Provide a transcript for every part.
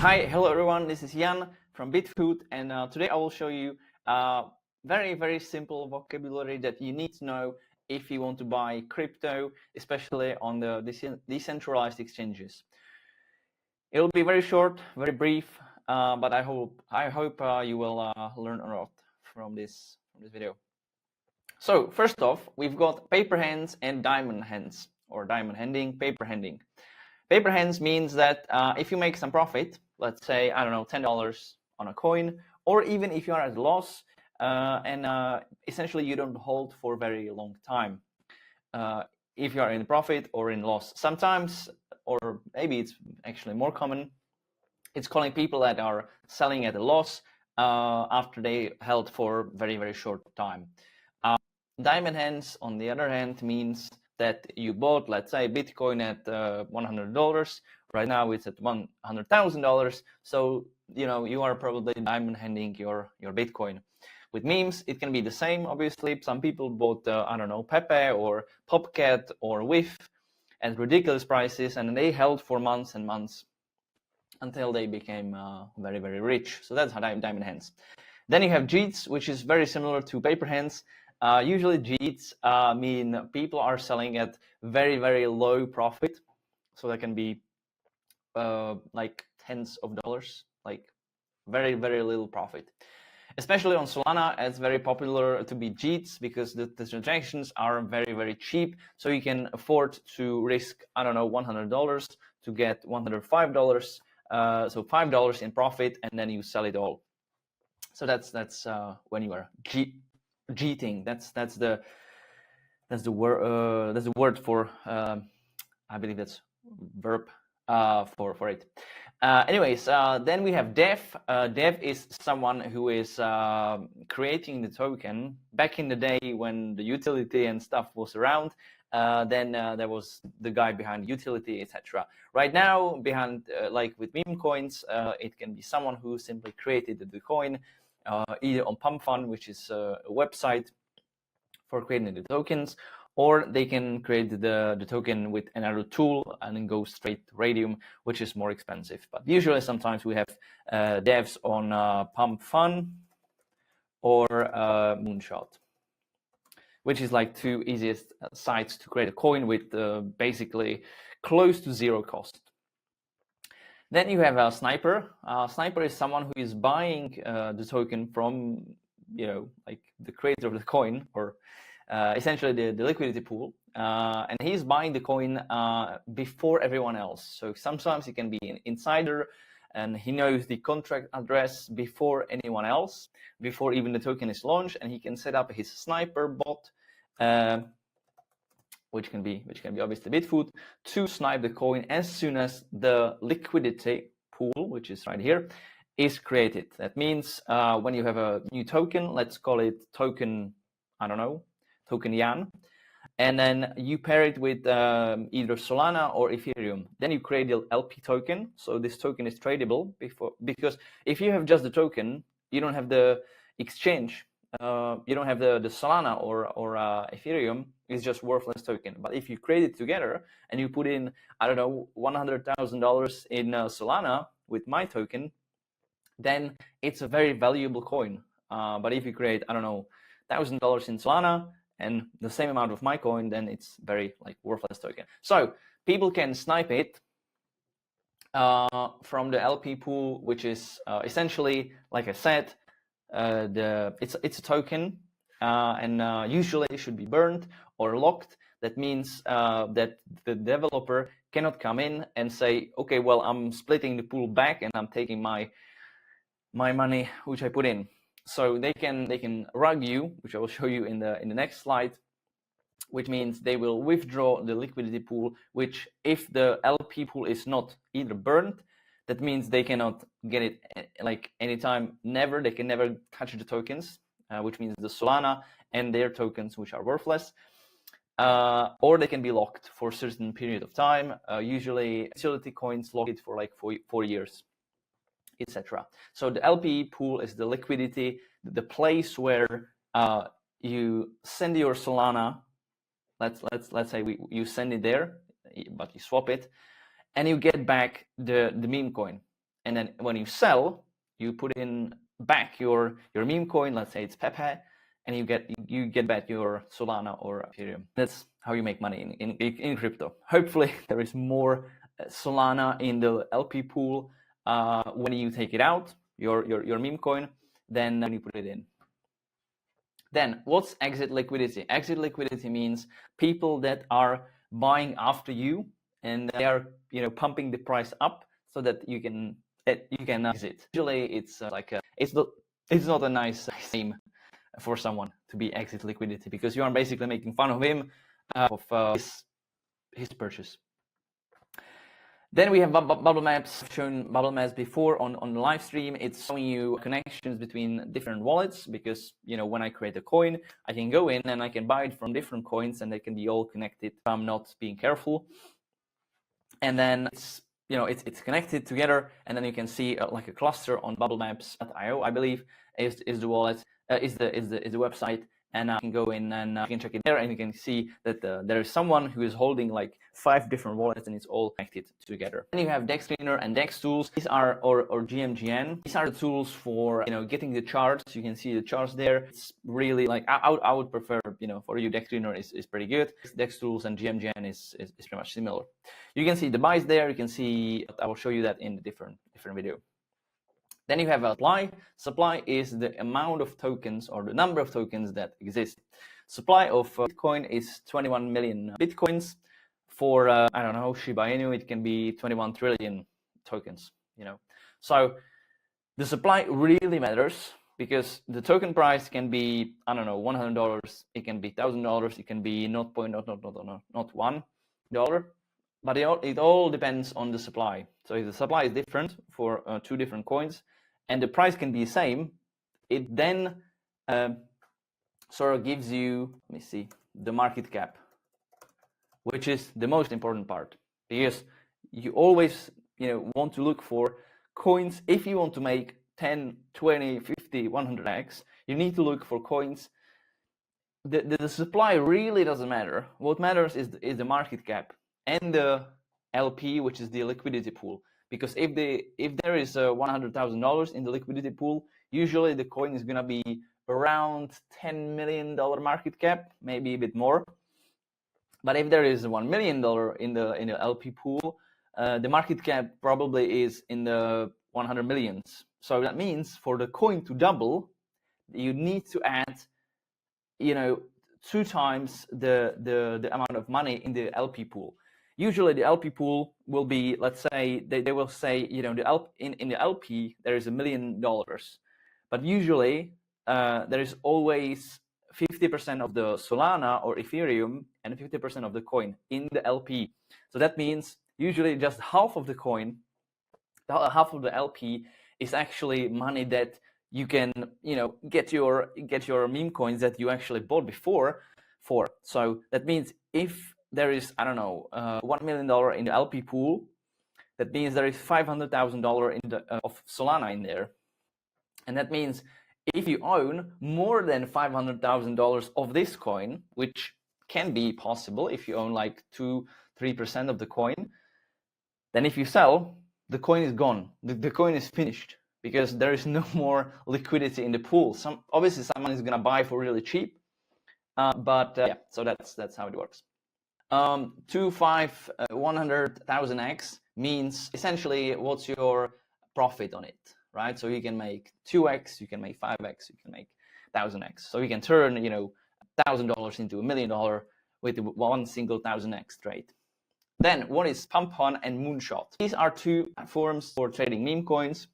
Hello everyone, this is Jan from Bitfoot, and today I will show you very simple vocabulary that you need to know if you want to buy crypto, especially on the decentralized exchanges. It will be very short, very brief, but I hope you will learn a lot from this video. So first off, we've got paper hands and diamond hands, or diamond handing, paper handing. Paper hands means that if you make some profit, let's say, I don't know, $10 on a coin, or even if you are at a loss, and essentially you don't hold for a very long time. If you are in profit or in loss, sometimes, or maybe it's actually more common, it's calling people that are selling at a loss after they held for very short time. Diamond hands, on the other hand, means that you bought, let's say, Bitcoin at $100. Right now it's at $100,000. So you are probably diamond handing your Bitcoin. With memes, it can be the same. Obviously, some people bought I don't know, Pepe or Popcat or WIF at ridiculous prices, and they held for months and months until they became very rich. So that's how diamond hands. Then you have JEETs, which is very similar to paper hands. Usually JEETs mean people are selling at very low profit, so that can be like tens of dollars, like very little profit. Especially on Solana, it's very popular to be JEETs because the transactions are very cheap, so you can afford to risk, I don't know, $100 to get $105, so $5 in profit, and then you sell it all. So that's when you are JEETing. That's the word for I believe that's verb for it. Anyways, then we have dev. Dev is someone who is creating the token. Back in the day when the utility and stuff was around, then there was the guy behind utility, etc. Right now, behind like with memcoins, it can be someone who simply created the coin, either on Pump Fund, which is a website for creating the tokens, or they can create the token with another tool and then go straight to Radium, which is more expensive. But usually, sometimes we have devs on Pump Fund or Moonshot, which is like two easiest sites to create a coin with basically close to zero cost. Then you have a sniper. Sniper is someone who is buying the token from, like the creator of the coin, or essentially the liquidity pool, and he's buying the coin before everyone else. So sometimes he can be an insider, and he knows the contract address before anyone else, before even the token is launched, and he can set up his sniper bot, which can be obviously Bitfoot, to snipe the coin as soon as the liquidity pool, which is right here, is created. That means when you have a new token, let's call it token, I don't know, token Jan, and then you pair it with either Solana or Ethereum. Then you create the LP token. So this token is tradable because if you have just the token, you don't have the exchange. You don't have the Solana or Ethereum. It's just worthless token. But if you create it together and you put in, I don't know, $100,000 in Solana with my token, then it's a very valuable coin. But if you create, I don't know, $1,000 in Solana and the same amount of my coin, then it's very like worthless token. So people can snipe it from the LP pool, which is essentially, like I said, it's a token, and usually it should be burned or locked. That means that the developer cannot come in and say, okay, well, I'm splitting the pool back and I'm taking my money which I put in. So they can rug you, which I will show you in the next slide, which means they will withdraw the liquidity pool, which if the LP pool is not either burned, that means they cannot get it like anytime, never. They can never touch the tokens, which means the Solana and their tokens, which are worthless, or they can be locked for a certain period of time. Usually utility coins lock it for like 4 years, etc. So the LP pool is the liquidity, the place where you send your Solana. Let's say you send it there, but you swap it, and you get back the meme coin. and then when you sell, you put in back your meme coin. Let's say it's Pepe, and you get back your Solana or Ethereum. That's how you make money in crypto. Hopefully, there is more Solana in the LP pool when you take it out, your meme coin, than when you put it in. Then, what's exit liquidity? Exit liquidity means people that are buying after you, and they are pumping the price up so that you can exit. Usually, it's it's not a nice name for someone to be exit liquidity, because you are basically making fun of him of his purchase. Then we have bubble maps. I've shown bubble maps before on the live stream. It's showing you connections between different wallets, because when I create a coin, I can go in and I can buy it from different coins, and they can be all connected if I'm not being careful. And then it's connected together, and then you can see like a cluster on bubblemaps.io, I believe, is the wallet, is the website. And you can go in and you can check it there, and you can see that there is someone who is holding like 5 different wallets, and it's all connected together. Then you have DEX Cleaner and DEX Tools. These are or GMGN. These are the tools for getting the charts. You can see the charts there. It's really like I would prefer for you, DEX Cleaner is pretty good. DEX Tools and GMGN is pretty much similar. You can see the buys there. You can see. I will show you that in a different video. Then you have supply. Supply is the amount of tokens or the number of tokens that exist. Supply of Bitcoin is 21 million Bitcoins. For, I don't know, Shiba Inu, it can be 21 trillion tokens, So the supply really matters, because the token price can be, I don't know, $100, it can be $1,000, it can be not $1, but it all depends on the supply. So if the supply is different for 2 different coins, and the price can be the same, it then sort of gives you, let me see, the market cap, which is the most important part, because you always want to look for coins. If you want to make 10, 20, 50, 100x, you need to look for coins. The supply really doesn't matter. What matters is the market cap and the LP, which is the liquidity pool. Because if there is $100,000 in the liquidity pool, usually the coin is gonna be around $10 million market cap, maybe a bit more. But if there is $1 million in the LP pool, the market cap probably is in the 100 millions. So that means for the coin to double, you need to add 2 times the amount of money in the LP pool. Usually the LP pool will be, let's say, they will say, in the LP, there is $1 million. But usually there is always 50% of the Solana or Ethereum and 50% of the coin in the LP. So that means usually just half of the coin, half of the LP is actually money that you can, get your meme coins that you actually bought before for. So that means if there is, I don't know, $1 million in the LP pool, that means there is $500,000 in of Solana in there. And that means if you own more than $500,000 of this coin, which can be possible if you own like 2-3% of the coin, then if you sell, the coin is gone. The coin is finished, because there is no more liquidity in the pool. Obviously someone is gonna buy for really cheap, but so that's how it works. 100,000x means essentially what's your profit on it, right? So you can make 2x, you can make 5x, you can make 1,000x. So you can turn $1,000 into $1 million with 1 single 1,000x trade. Then what is Pump Fun and Moonshot? These are 2 platforms for trading meme coins.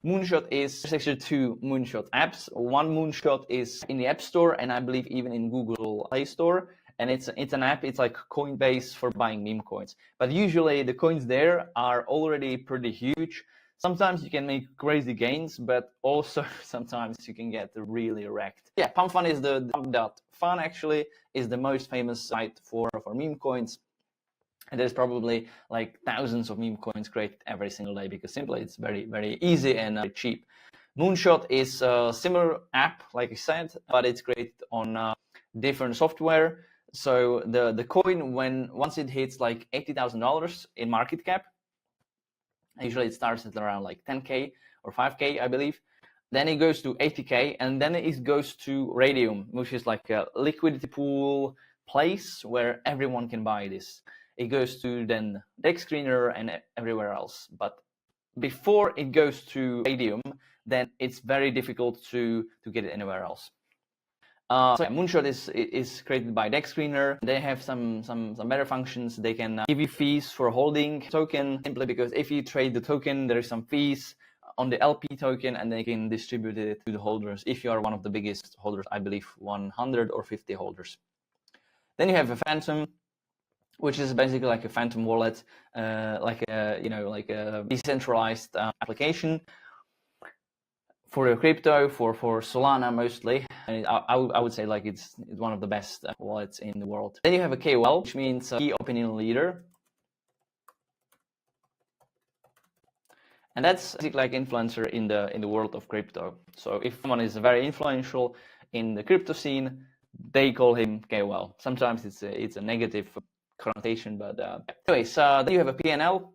Moonshot is actually 2 Moonshot apps. One Moonshot is in the App Store, and I believe even in Google Play Store. And it's an app. It's like Coinbase for buying meme coins. But usually the coins there are already pretty huge. Sometimes you can make crazy gains, but also sometimes you can get really wrecked. Yeah, Pump Fun is the Pump.fun actually is the most famous site for meme coins. And there's probably like thousands of meme coins created every single day, because simply it's very, very easy and cheap. Moonshot is a similar app, like I said, but it's created on different software. So the coin, once it hits like $80,000 in market cap, Usually it starts at around like 10K or 5K, I believe. Then it goes to 80K, and then it goes to Radium, which is like a liquidity pool place where everyone can buy this. It goes to then Dex Screener and everywhere else. But before it goes to Radium, then it's very difficult to get it anywhere else. So Moonshot is created by Dex Screener. They have some better functions. They can give you fees for holding token, simply because if you trade the token, there is some fees on the LP token, and they can distribute it to the holders if you are one of the biggest holders, I believe 100 or 50 holders. Then you have a Phantom, which is basically like a Phantom wallet, like a decentralized application for your crypto, for Solana mostly. And I would say like it's one of the best wallets in the world. Then you have a KOL, which means key opinion leader. And that's like influencer in the world of crypto. So if someone is very influential in the crypto scene, they call him KOL. Sometimes it's a negative connotation, but anyways, then you have a P&L.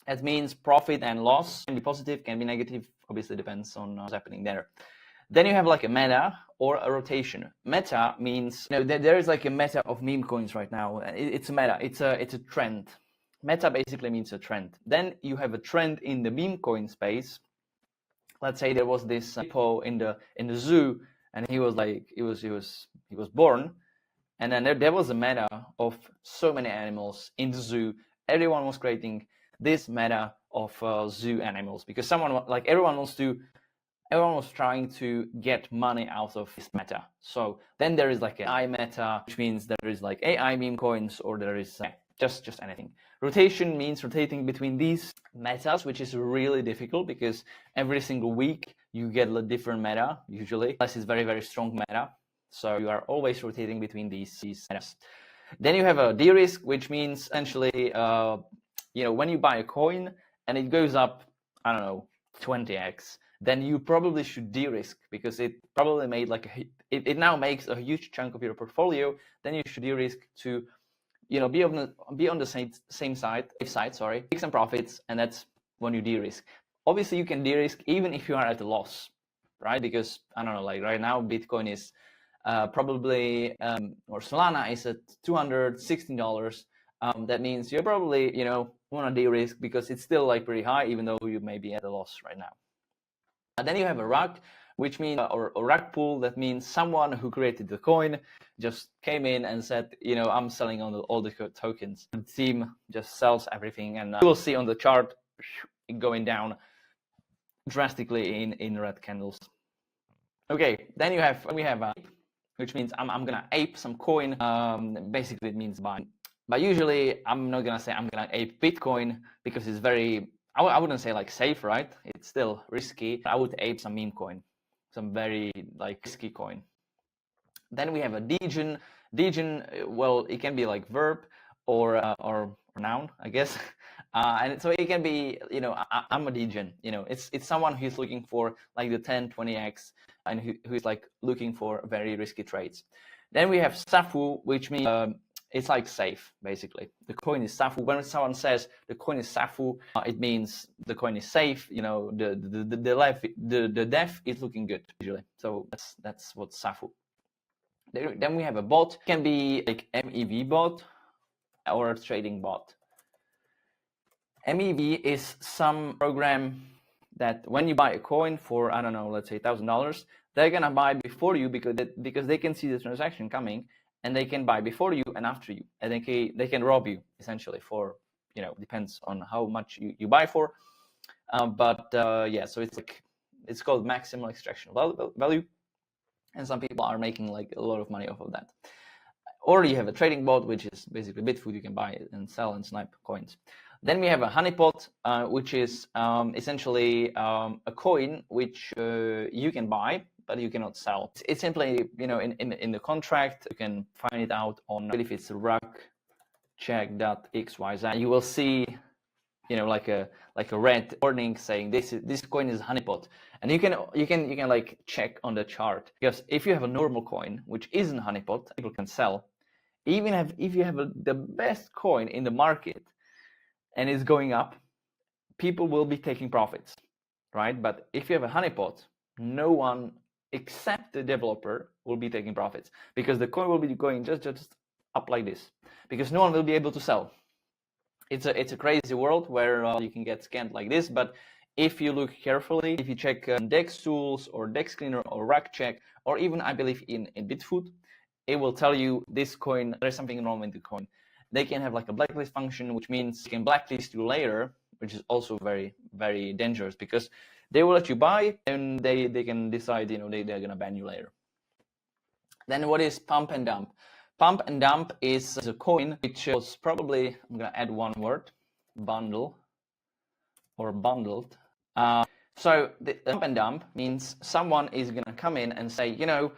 That means profit and loss. Can be positive, can be negative. Obviously depends on what's happening there. Then you have like a meta or a rotation. Meta means, there is like a meta of meme coins right now. It's a meta. It's a trend. Meta basically means a trend. Then you have a trend in the meme coin space. Let's say there was this hippo in the zoo, and he was born, and then there was a meta of so many animals in the zoo. Everyone was creating this meta of zoo animals because everyone was trying to get money out of this meta. So then there is like an AI meta, which means there is like AI meme coins, or there is just anything. Rotation means rotating between these metas, which is really difficult because every single week you get a different meta usually, unless it's very, very strong meta. So you are always rotating between these metas. Then you have a de-risk, which means essentially, when you buy a coin and it goes up, I don't know, 20x, then you probably should de-risk because it probably made it now makes a huge chunk of your portfolio. Then you should de-risk to, be on the same side, take some profits, and that's when you de-risk. Obviously, you can de-risk even if you are at a loss, right? Because I don't know, like right now, Bitcoin is probably or Solana is at $216. That means you're probably want to de-risk because it's still like pretty high, even though you may be at a loss right now. And then you have a rug, which means or rug pool. That means someone who created the coin just came in and said, I'm selling all the tokens. The team just sells everything, and you will see on the chart going down drastically in red candles. Okay, then we have ape, which means I'm gonna ape some coin. Basically, it means buy. But usually, I'm not gonna say I'm gonna ape Bitcoin because it's very, I wouldn't say like safe, right? It's still risky. I would ape some meme coin, some very like risky coin. Then we have a degen. Degen, well, it can be like verb or noun, I guess. And so it can be, I'm a degen. It's someone who's looking for like the 10, 20x, and who's like looking for very risky trades. Then we have Safu, which means it's like safe, basically. The coin is Safu. When someone says the coin is Safu, it means the coin is safe. The def is looking good usually. So that's what Safu. Then we have a bot. It can be like MEV bot or a trading bot. MEV is some program that when you buy a coin for, I don't know, let's say $1,000, they're gonna buy before you because they can see the transaction coming, and they can buy before you and after you, and they can rob you essentially for, depends on how much you buy for, yeah, so it's called maximal extraction value, and some people are making like a lot of money off of that. Or you have a trading bot, which is basically Bitfoot. You can buy and sell and snipe coins. Then we have a honeypot, which is essentially a coin which you can buy, but you cannot sell. It's simply, in the contract, you can find it out on, if it's rugcheck.xyz. You will see, like a red warning saying this coin is honeypot, and you can like check on the chart, because if you have a normal coin which isn't honeypot, people can sell. Even if you have the best coin in the market and it's going up, people will be taking profits, right? But if you have a honeypot, no one except the developer will be taking profits, because the coin will be going just up like this, because no one will be able to sell. It's a crazy world where you can get scammed like this. But if you look carefully, if you check DEX tools or DEX cleaner or rack check, or even I believe in Bitfoot, it will tell you this coin, there's something wrong with the coin. They can have like a blacklist function, which means you can blacklist you later, which is also very, very dangerous, because they will let you buy and they can decide, you know, they're gonna ban you later. Then what is pump and dump? Pump and dump is a coin which was probably, I'm gonna add one word, bundle or bundled. So the pump and dump means someone is gonna come in and say, you know,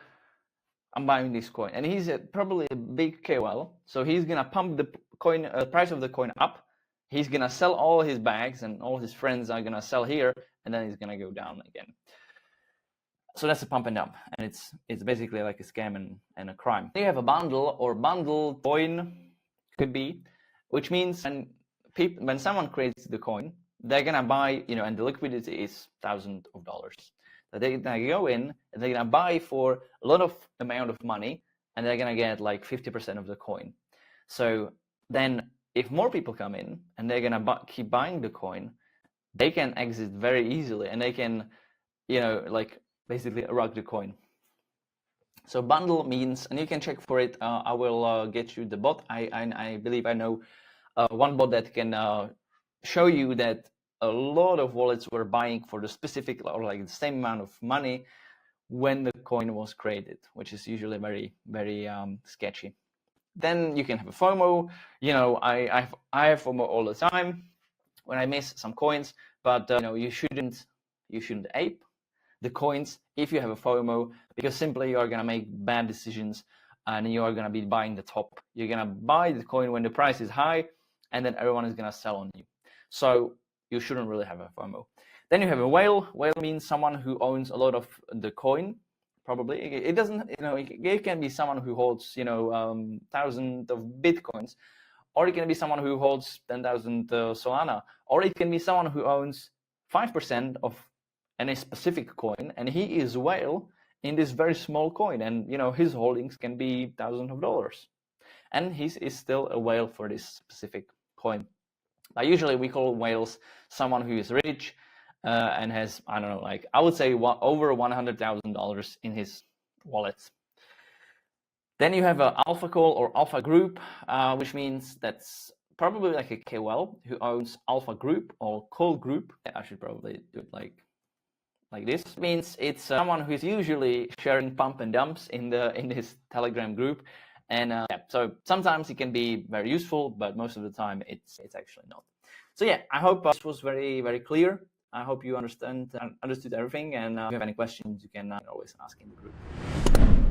I'm buying this coin, and he's probably a big KOL, so he's gonna pump the coin price of the coin up. He's gonna sell all his bags, and all his friends are gonna sell here, and then he's gonna go down again. So that's a pump and dump, and it's basically like a scam and a crime. You have a bundle or bundled coin, could be, which means when someone creates the coin, they're gonna buy, you know, and the liquidity is thousands of dollars. So they're gonna go in and they're gonna buy for a lot of amount of money, and they're gonna get like 50% of the coin. So then if more people come in and they're gonna keep buying the coin, they can exit very easily, and they can, you know, like basically rug the coin. So bundle means, and you can check for it, I will get you the bot. I believe I know one bot that can show you that a lot of wallets were buying for the specific or like the same amount of money when the coin was created, which is usually very, very sketchy. Then you can have a FOMO. You know, I have FOMO all the time when I miss some coins, but you know, you shouldn't ape the coins if you have a FOMO, because simply you are gonna make bad decisions and you are gonna be buying the top. You're gonna buy the coin when the price is high, and then everyone is gonna sell on you. So you shouldn't really have a FOMO. Then you have a whale. Whale means someone who owns a lot of the coin. Probably it doesn't, you know, it can be someone who holds, you know, thousands of bitcoins, or it can be someone who holds 10,000 Solana, or it can be someone who owns 5% of any specific coin, and he is a whale in this very small coin, and you know, his holdings can be thousands of dollars, and he is still a whale for this specific coin. Now, usually we call whales someone who is rich and has, I don't know, like I would say over $100,000 in his wallets. Then you have an alpha call or alpha group, which means that's probably like a KOL who owns alpha group or call group. I should probably do it like this. It means it's someone who is usually sharing pump and dumps in his Telegram group, and yeah, so sometimes it can be very useful, but most of the time it's actually not. So yeah, I hope this was very, very clear. I hope you understood everything, and if you have any questions, you can always ask in the group.